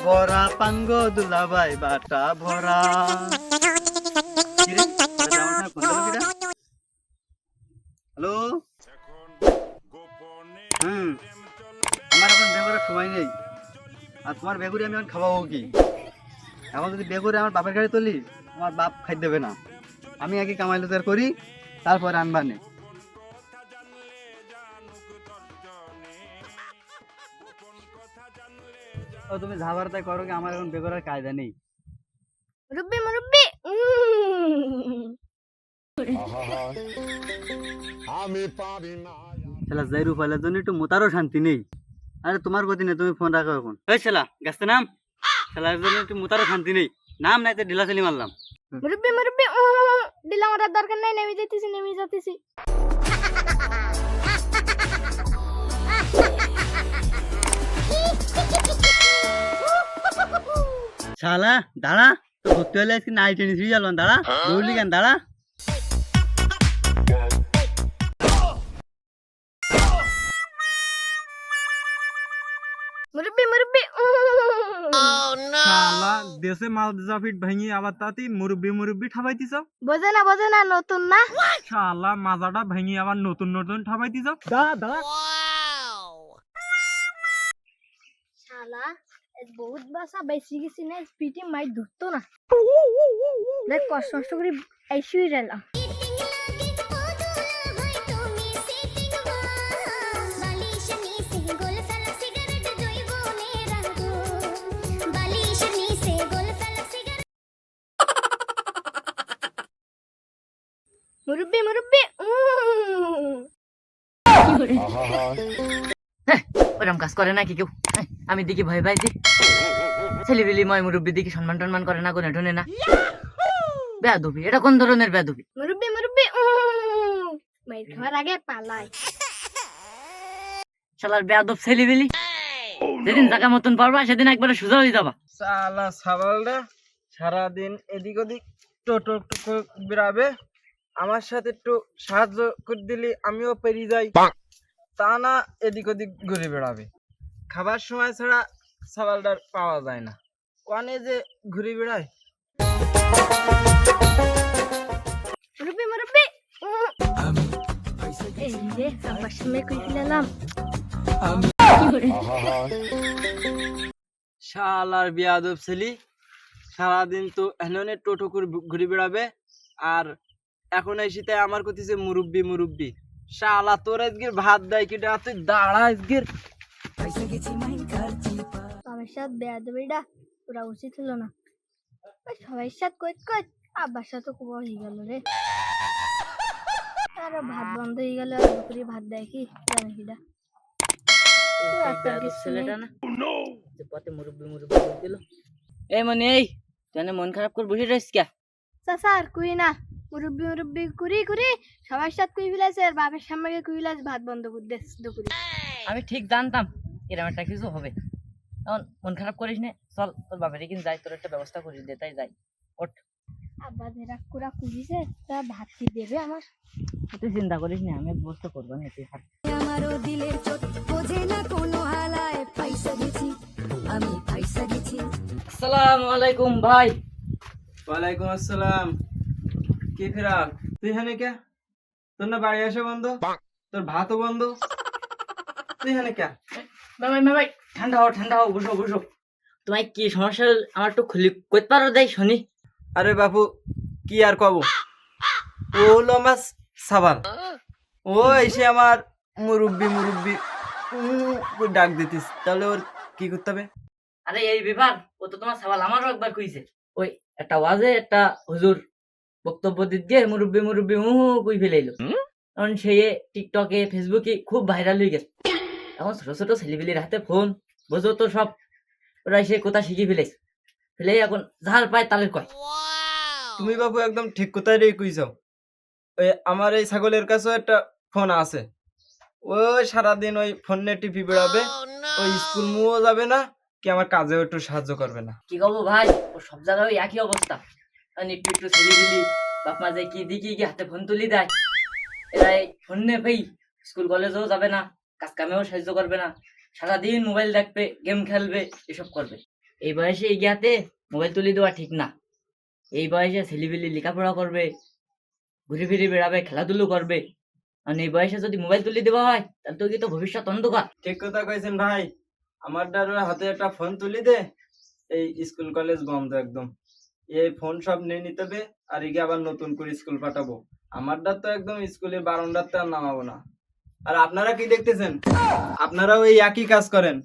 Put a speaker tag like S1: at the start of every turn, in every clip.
S1: ভরা পাঙ্গ দুলাভাই বাটা ভরা। হ্যালো, আমার এখন বেগুনের সময় নেই, আর তোমার বেগুনি আমি এখন খাওয়াবো কি? এখন যদি বেগুনে আমার বাপের গাড়ি তুলি, আমার বাপ খাই দেবে না। আমি আগে কামাই রোজগার করি, তারপরে আনবানে। ও তুমি ঝাবার তাই করো কি, আমার এখন বেগুনের কায়দা নেই।
S2: মুরব্বি মুরব্বি
S1: শালা জাইরু ফাইলার জন্য একটু মোতারও শান্তি নেই। আরে তোমার গতি নেই, তুমি ফোন রাখো এখন। ওই শালা গাছতে নাম, শালার জন্য একটু মোতারও শান্তি নেই। নাম নাই তো ঢিলা চালি মারলাম।
S2: মুরব্বি মুরব্বি দিলাম, আমার দরকার নাই, নেমে যাইতেছি।
S1: শালা দাঁড়া, তো ভর্তি হলে আজকে নাইট টেনিস গেল। দাঁড়া, দৌড়লি কেন? দাঁড়া।
S2: মুরব্বি মুরব্বি
S3: শালা দেশে মাল জাফিট ভাঙি আবার তাতি মুরব্বি মুরব্বি ঠাবাইতিছ।
S2: বোঝে না, নতুন না।
S3: শালা মাজাটা ভাঙি আবার নতুন নতুন ঠাবাইতিছ। দাঁড়া
S2: শালা বহুত বাসা বেশি গেছি না, স্পিডে মাই ধরতো না। দেখ কষ্ট করে আইসুই রেলাম। মুরব্বি মুরব্বি
S4: ওরম কাজ করে নাকি কেউ? আমি দেখি ভয় পাইছি। ছেলেবেলি ময় মুরব্বী দেখি সম্মান টন্মান করে না, কোনে ঠনে না। বেয়াদবি, এটা কোন ধরনের বেয়াদবি?
S2: মুরব্বি মাইর খাওয়ার আগে পালাই।
S4: শালার বেয়াদব ছেলেবেলি। যেদিন জায়গা মতন পারবা সেদিন একবারে সোজা হয়ে যাবা।
S3: শালা সাবালটা সারাদিন এদিক ওদিক টোটো বেড়াবে, আমার সাথে একটু সাহায্য করে দিলি আমিও পেরিয়ে যাই। তা না, এদিক ওদিক ঘুরে বেড়াবে। খাবার সময় ছাড়া সাবালটার পাওয়া যায় না, কানে যে ঘুরে বেড়ায়।
S2: মুরব্বি এই যে আবার সামনে কই ফেলাম।
S3: শালার বিয়াদব ছেলি, সারাদিন তো এনে টোটো করে ঘুরে বেড়াবে, আর এখন এই শীতে আমার কথিছে মুরব্বি মুরব্বি। শালা তোর আজকের ভাত দেয় কিটা, তুই দাঁড়া আজকের।
S2: সবার সাথে বেয়াদবিটা পুরা উচিত হলো না। সবাই সাথে কই আব্বার সাথে খুব হয়ে গেল রে। আর ভাত বন্ধ হয়ে গেল, আর দুপুরে ভাত দেয় কি জানে কিটা।
S4: ছেলেটা না পথে মুরব্বী মুরব্বী দিল। এই মনে এই তুই মন খারাপ করে বসে রইস কে?
S2: স্যার কুই না, মুরব্বি কুরি সবার সাথে কুই ফেলাইছে, আর বাপের সামনে কুই ফেলাইছে, ভাত বন্ধ করে দেশ দুপুরে।
S4: আমি ঠিক জানতাম এরকম একটা কিছু হবে। এখন মন খারাপ করিস না, চল তোর বাপের কিন যাই, তোর একটা ব্যবস্থা করিস দে, তাই যাই। ওঠ,
S2: আব্বা যেরা কুড়া কুড়িছে তা ভাত কি দেবে আমার?
S4: তুই চিন্তা করিস না, আমি ব্যবস্থা করবো না। তুই থাক।
S5: আমারও দিলের চোট বোঝে না কোনো হালায়, পয়সা গেছি আমি, পয়সা গেছি।
S4: আসসালামু আলাইকুম ভাই।
S3: ওয়ালাইকুম আসসালাম। কি ফেরাক তুই এখানে কে? তোর না বাড়ি আসা বন্ধ, তোর ভাতও বন্ধ, তুই এখানে কে?
S4: ভাই ঠান্ডা হও, বসো। তোমার কি সমস্যা হল আমার একটু খুলি কইতে পারো দেই শুনি।
S3: আরে বাপু, কি আর কব, ও হলো আমার সাবাল। ও এসে আমার মুরব্বি ডাক দিতিস, তাহলে ওর কি করতে হবে?
S4: আরে এই ব্যাপার, ও তো তোমার সওয়াল আমারও একবার কইছে। ওই একটা ওয়াজে একটা হুজুর বক্তব্য দিতে মুরব্বি কই ফেলাইলো। কারণ সে টিকটকে ফেসবুকে খুব ভাইরাল হয়ে গেছে। এখন ছোট ছোট ছেলেপিলির হাতে ফোন, বোঝো তো সব, ওরা সে কথা শিখে ফেলে এখন ঝাল পায় তালের কয়।
S3: তুমি বাবু একদম ঠিক কথাই রে কইছো। ওই আমার এই ছাগলের কাছেও একটা ফোন আছে, ও সারাদিন ওই ফোন নিয়ে টিপি বেড়াবে, ওই স্কুল মুও যাবে না, কি আমার কাজেও একটু সাহায্য করবে না।
S4: কি করবো ভাই, ও সব জায়গায় ওই একই অবস্থা। একটু ছেলেপিলি বাপ মা যায় কি দিকে কি হাতে ফোন তুলি দেয়, এরা এই ফোন নিয়ে পেই স্কুল কলেজেও যাবে না, কাজ কামেও সাহায্য করবে না, সারাদিন মোবাইল দেখবে, গেম খেলবে, এসব করবে। এই বয়সে এগিয়াতে মোবাইল তুলে দেওয়া ঠিক না। এই বয়সে ছেলেপিলি লেখাপড়া করবে, ঘুরে ফিরে বেড়াবে, খেলাধুলো করবে। আর এই বয়সে যদি মোবাইল তুলে দেওয়া হয় তাহলে তো কি তো ভবিষ্যৎ অন্ধকার।
S3: ঠিক কথা কইছেন ভাই, আমার দ্বারা হাতে একটা ফোন তুলি দে, এই স্কুল কলেজ বন্ধ একদম। এই ফোন সব নিয়ে নিতে হবে, আর এগে আবার নতুন করে স্কুল পাঠাবো। আমার দ্বার তো একদম স্কুলের বারান্দাতে আর নামাবো না। আর আপনারা কি দেখতেছেন? আপনারাও এই একই কাজ করেন,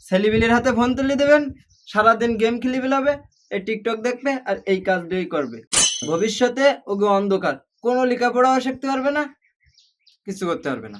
S3: ছেলেবিলির হাতে ফোন তুলে দেবেন, সারাদিন গেম খেলে বেলাবে, এই টিকটক দেখবে আর এই কাজটাই করবে। ভবিষ্যতে ওকে অন্ধকার, কোনো লেখাপড়াও শিখতে পারবে না, কিছু করতে পারবে না।